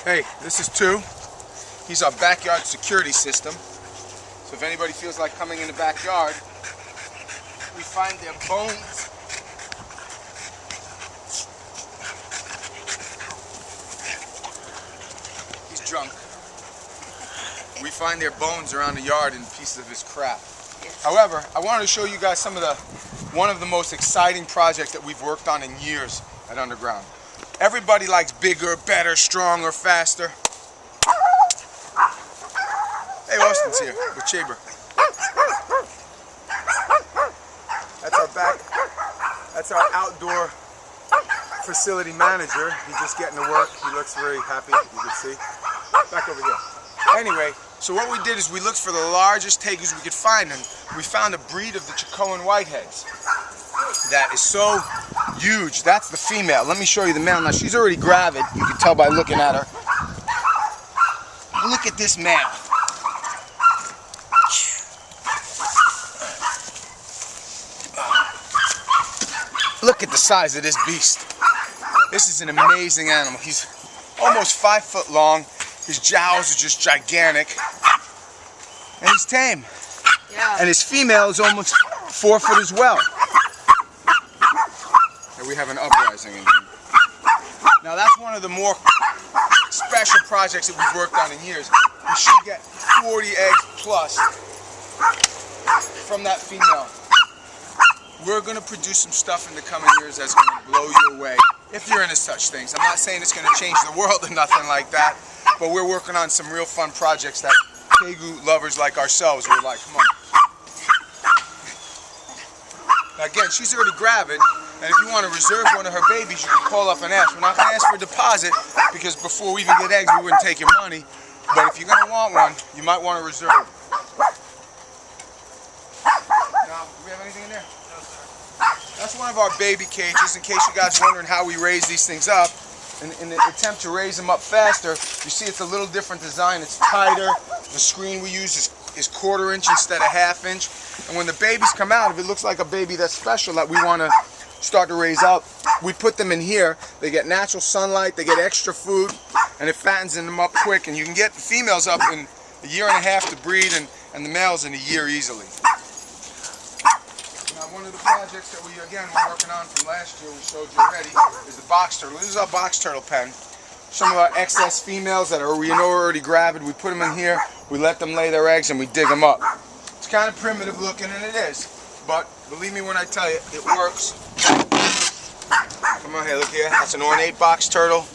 Hey, this is 2. He's our backyard security system. So if anybody feels like coming in the backyard, we find their bones. He's drunk. We find their bones around the yard and pieces of his crap. However, I wanted to show you guys one of the most exciting projects that we've worked on in years at Underground. Everybody likes bigger, better, stronger, faster. Hey, Austin's here with Chamber. That's our outdoor facility manager. He's just getting to work. He looks very happy, you can see. Back over here. Anyway, so what we did is we looked for the largest tegus we could find, and we found a breed of the Chicoan whiteheads that is so huge. That's the female. Let me show you the male. Now, she's already gravid. You can tell by looking at her. Look at this male. Look at the size of this beast. This is an amazing animal. He's almost 5 foot long. His jowls are just gigantic. And he's tame. Yeah. And his female is almost 4 foot as well. And we have an uprising in here. Now that's one of the more special projects that we've worked on in years. We should get 40 eggs plus from that female. We're going to produce some stuff in the coming years that's going to blow you away, if you're into such things. I'm not saying it's going to change the world or nothing like that, but we're working on some real fun projects that tegu lovers like ourselves were like, come on. Now again, she's already gravid, and if you want to reserve one of her babies, you can call up and ask. We're not going to ask for a deposit, because before we even get eggs, we wouldn't take your money. But if you're going to want one, you might want to reserve. Now, do we have anything in there? That's one of our baby cages, in case you guys are wondering how we raise these things up. In the attempt to raise them up faster, you see it's a little different design. It's tighter. The screen we use is 1/4 inch instead of 1/2 inch. And when the babies come out, if it looks like a baby that's special that we want to start to raise up, we put them in here. They get natural sunlight, they get extra food, and it fattens them up quick. And you can get the females up in 1.5 years to breed, and the males in 1 year easily. One of the projects that we, again, were working on from last year, we showed you already, is the box turtle. This is our box turtle pen. Some of our excess females that are, are already gravid, we put them in here, we let them lay their eggs, and we dig them up. It's kind of primitive looking, and it is, but believe me when I tell you, it works. Come on here, look here. That's an ornate box turtle.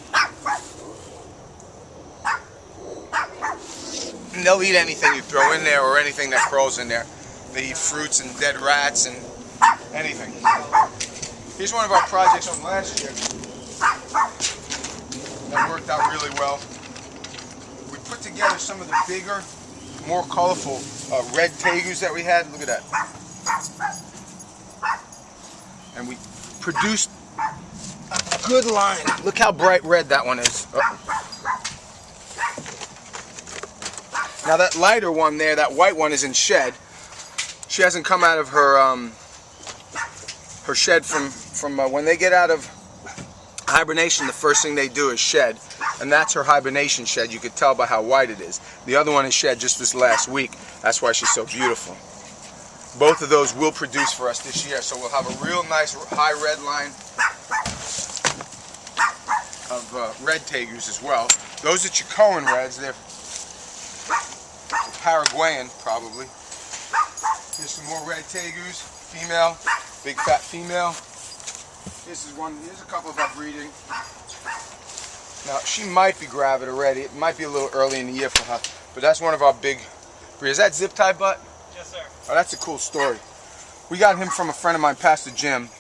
And they'll eat anything you throw in there or anything that crawls in there. They eat fruits and dead rats and anything. Here's one of our projects from last year that worked out really well. We put together some of the bigger, more colorful red tegus that we had. Look at that. And we produced a good line. Look how bright red that one is. Now that lighter one there, that white one, is in shed. She hasn't come out of her her shed from when they get out of hibernation. The first thing they do is shed, and that's her hibernation shed. You could tell by how white it is. The other one is shed just this last week. That's why she's so beautiful. Both of those will produce for us this year, so we'll have a real nice high red line of red tegus as well. Those are Chicoan reds. They're Paraguayan probably. Here's some more red tegus, female, big fat female. Here's a couple of our breeding. Now, she might be gravid already. It might be a little early in the year for her, but that's one of our big breeds. Is that zip tie butt? Yes, sir. Oh, that's a cool story. We got him from a friend of mine, Pastor Jim.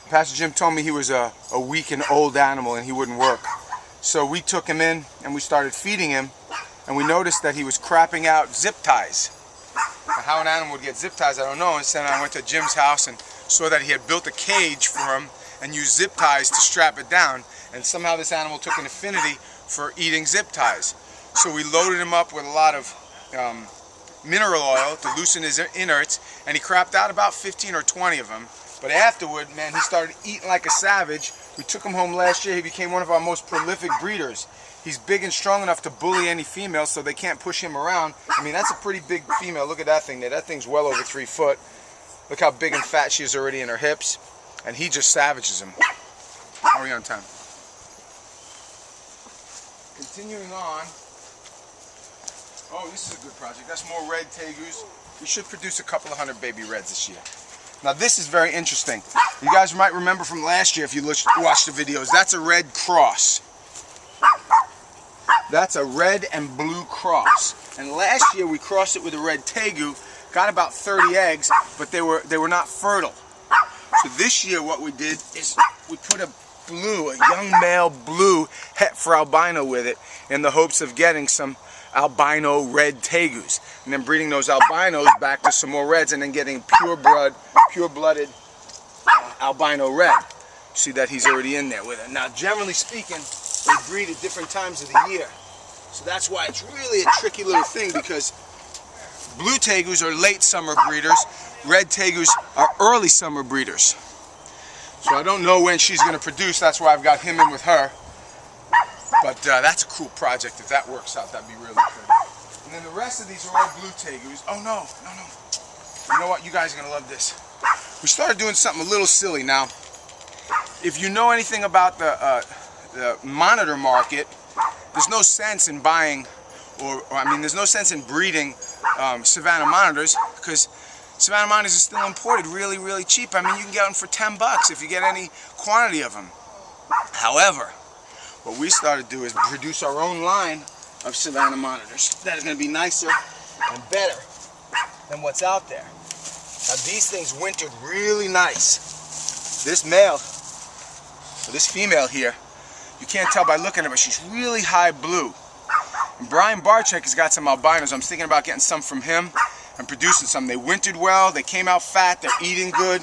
Pastor Jim told me he was a weak and old animal and he wouldn't work. So we took him in and we started feeding him, and we noticed that he was crapping out zip ties. Now, how an animal would get zip ties, I don't know. Instead, I went to Jim's house and saw that he had built a cage for him and used zip ties to strap it down. And somehow this animal took an affinity for eating zip ties. So we loaded him up with a lot of mineral oil to loosen his innards, and he crapped out about 15 or 20 of them. But afterward, man, he started eating like a savage. We took him home last year. He became one of our most prolific breeders. He's big and strong enough to bully any female, so they can't push him around. I mean, that's a pretty big female. Look at that thing there. That thing's well over 3 foot. Look how big and fat she is already in her hips. And he just savages him. How are we on time? Continuing on. Oh, this is a good project. That's more red tegus. We should produce a couple of 100 baby reds this year. Now this is very interesting. You guys might remember from last year if you watched the videos. That's a red cross. That's a red and blue cross. And last year we crossed it with a red tegu, got about 30 eggs, but they were not fertile. So this year what we did is we put a young male blue het for albino with it in the hopes of getting some albino red tegus, and then breeding those albinos back to some more reds, and then getting pure-blooded albino red. See that he's already in there with it. Now generally speaking, they breed at different times of the year, so that's why it's really a tricky little thing, because blue tegus are late summer breeders, red tegus are early summer breeders. So I don't know when she's going to produce. That's why I've got him in with her. But that's a cool project. If that works out, that'd be really good. And then the rest of these are all blue tegus. Oh no. You know what? You guys are going to love this. We started doing something a little silly now. If you know anything about the monitor market, there's no sense in buying, there's no sense in breeding Savannah monitors, because Savannah monitors are still imported really, really cheap. I mean, you can get them for 10 bucks if you get any quantity of them. However, what we started to do is produce our own line of Savannah monitors that is going to be nicer and better than what's out there. Now these things wintered really nice. This male, or this female here, you can't tell by looking at her, but she's really high blue. And Brian Barczyk has got some albinos. I'm thinking about getting some from him and producing some. They wintered well, they came out fat, they're eating good.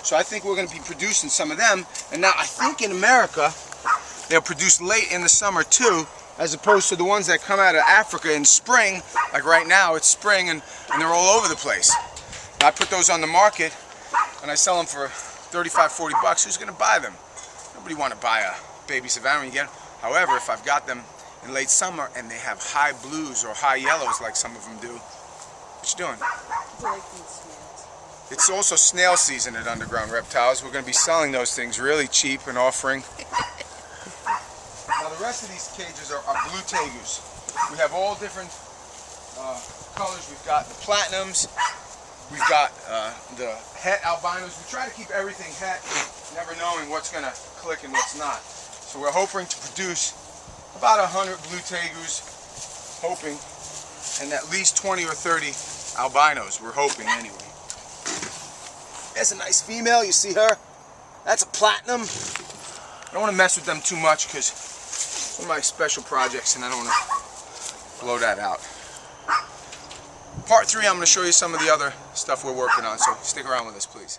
So I think we're going to be producing some of them. And now I think in America, they'll produce late in the summer too, as opposed to the ones that come out of Africa in spring. Like right now, it's spring and they're all over the place. And I put those on the market and I sell them for 35, 40 bucks. Who's going to buy them? Nobody want to buy a baby Savannah when you get them. However, if I've got them in late summer and they have high blues or high yellows like some of them do, what you doing? I like these snails. It's also snail season at Underground Reptiles. We're going to be selling those things really cheap and offering. Now the rest of these cages are blue tegus. We have all different colors. We've got the platinums. We've got the het albinos. We try to keep everything het, never knowing what's going to click and what's not. So we're hoping to produce about 100 blue tegus, hoping, and at least 20 or 30 albinos. We're hoping anyway. There's a nice female. You see her? That's a platinum. I don't want to mess with them too much because it's one of my special projects and I don't want to blow that out. Part 3, I'm going to show you some of the other stuff we're working on, so stick around with us, please.